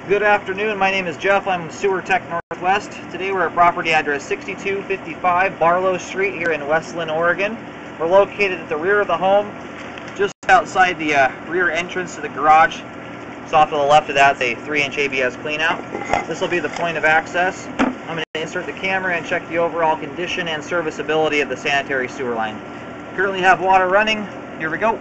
Good afternoon, my name is Jeff, I'm Sewer Tech Northwest. Today we're at property address 6255 Barlow Street here in West Linn, Oregon. We're located at the rear of the home, just outside the rear entrance to the garage. So off to the left of that, it's a 3-inch ABS cleanout. This will be the point of access. I'm going to insert the camera and check the overall condition and serviceability of the sanitary sewer line. Currently have water running. Here we go.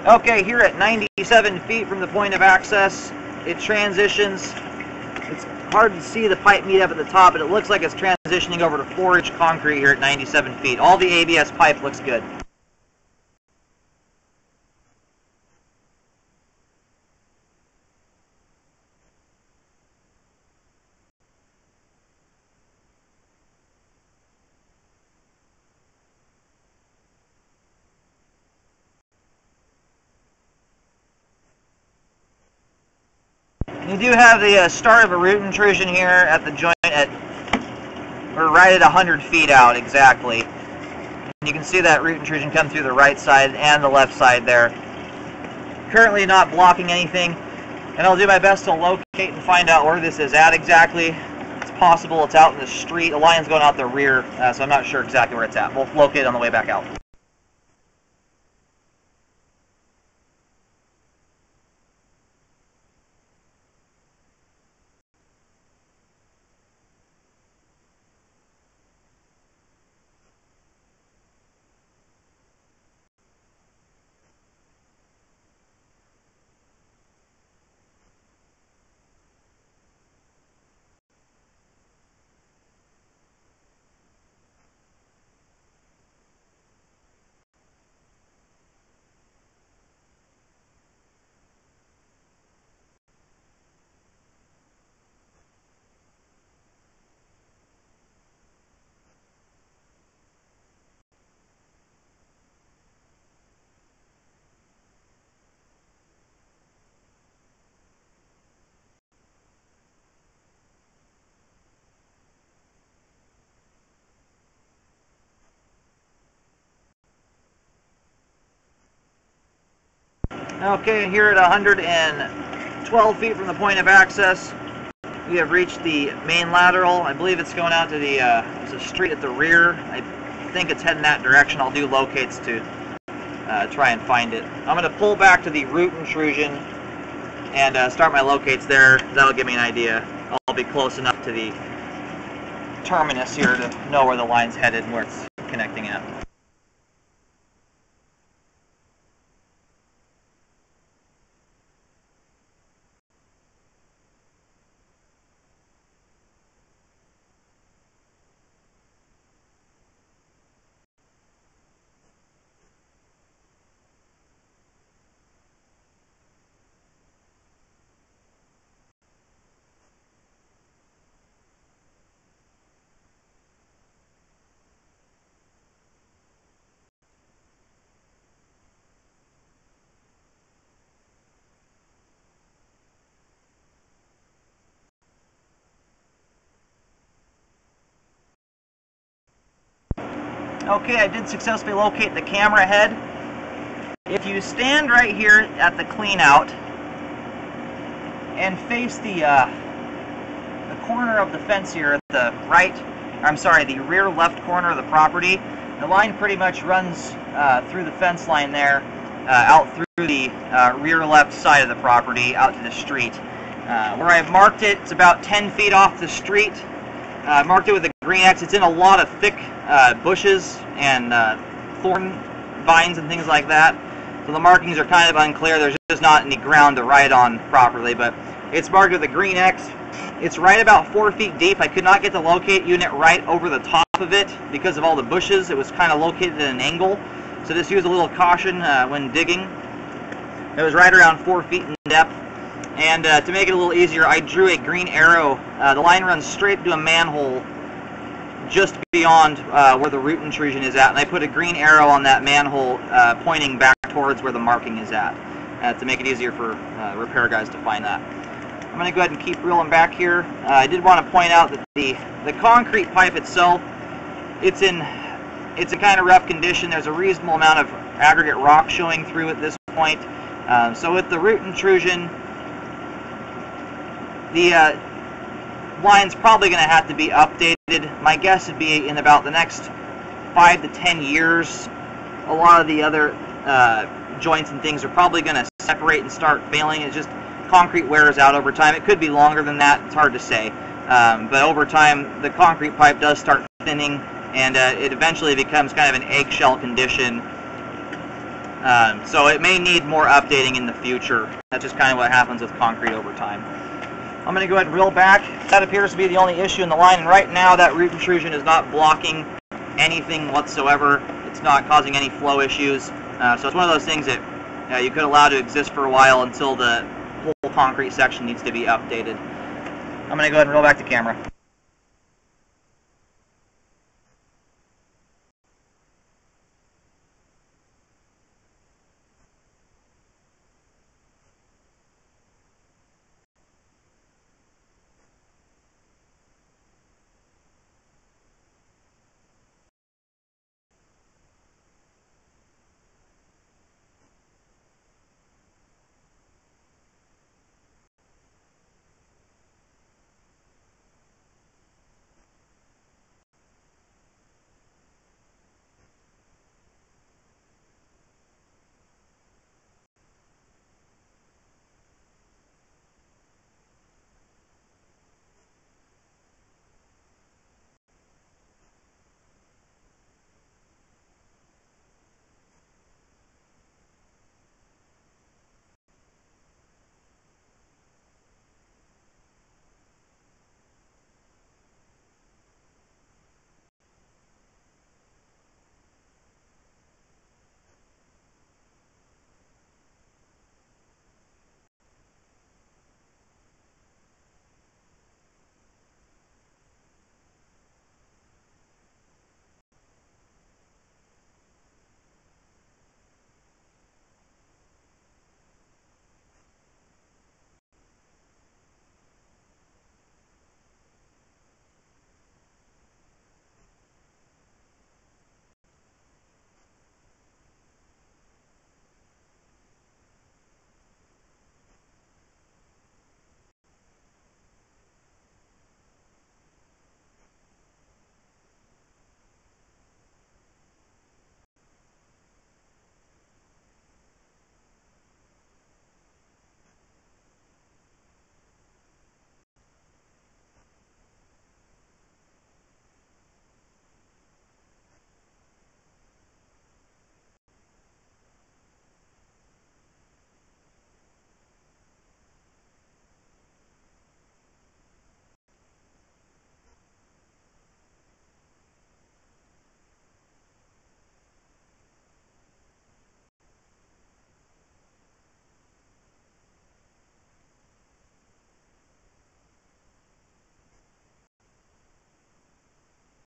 Okay, here at 97 feet from the point of access, it transitions. It's hard to see the pipe meet up at the top, but it looks like it's transitioning over to 4-inch concrete here at 97 feet. All the ABS pipe looks good. You do have the start of a root intrusion here at the joint we're right at 100 feet out exactly. You can see that root intrusion come through the right side and the left side there. Currently not blocking anything, and I'll do my best to locate and find out where this is at exactly. It's possible it's out in the street. The line's going out the rear, so I'm not sure exactly where it's at. We'll locate it on the way back out. Okay, here at 112 feet from the point of access, we have reached the main lateral. I believe it's going out to the there's a street at the rear. I think it's heading that direction. I'll do locates to try and find it. I'm going to pull back to the root intrusion and start my locates there. That'll give me an idea. I'll be close enough to the terminus here to know where the line's headed and where it's connecting at. Okay, I did successfully locate the camera head. If you stand right here at the clean out and face the corner of the fence here at the the rear left corner of the property, the line pretty much runs through the fence line there, out through the rear left side of the property, out to the street. Where I've marked it, it's about 10 feet off the street. I marked it with a green X. It's in a lot of thick bushes and thorn vines and things like that. So the markings are kind of unclear. There's just not any ground to ride on properly, but it's marked with a green X. It's right about 4 feet deep. I could not get the locate unit right over the top of it because of all the bushes. It was kind of located at an angle. So just use a little caution when digging. It was right around 4 feet in depth. And to make it a little easier, I drew a green arrow. The line runs straight to a manhole just beyond where the root intrusion is at, and I put a green arrow on that manhole pointing back towards where the marking is at to make it easier for repair guys to find that. I'm going to go ahead and keep reeling back here. I did want to point out that the concrete pipe itself, it's in kind of rough condition. There's a reasonable amount of aggregate rock showing through at this point. So with the root intrusion, the line's probably going to have to be updated. My guess would be in about the next 5 to 10 years, a lot of the other joints and things are probably going to separate and start failing. It's just concrete wears out over time. It could be longer than that. It's hard to say. But over time, the concrete pipe does start thinning, and it eventually becomes kind of an eggshell condition. So it may need more updating in the future. That's just kind of what happens with concrete over time. I'm going to go ahead and reel back. That appears to be the only issue in the line, and right now that root intrusion is not blocking anything whatsoever. It's not causing any flow issues. So it's one of those things that you could allow to exist for a while until the whole concrete section needs to be updated. I'm going to go ahead and reel back the camera.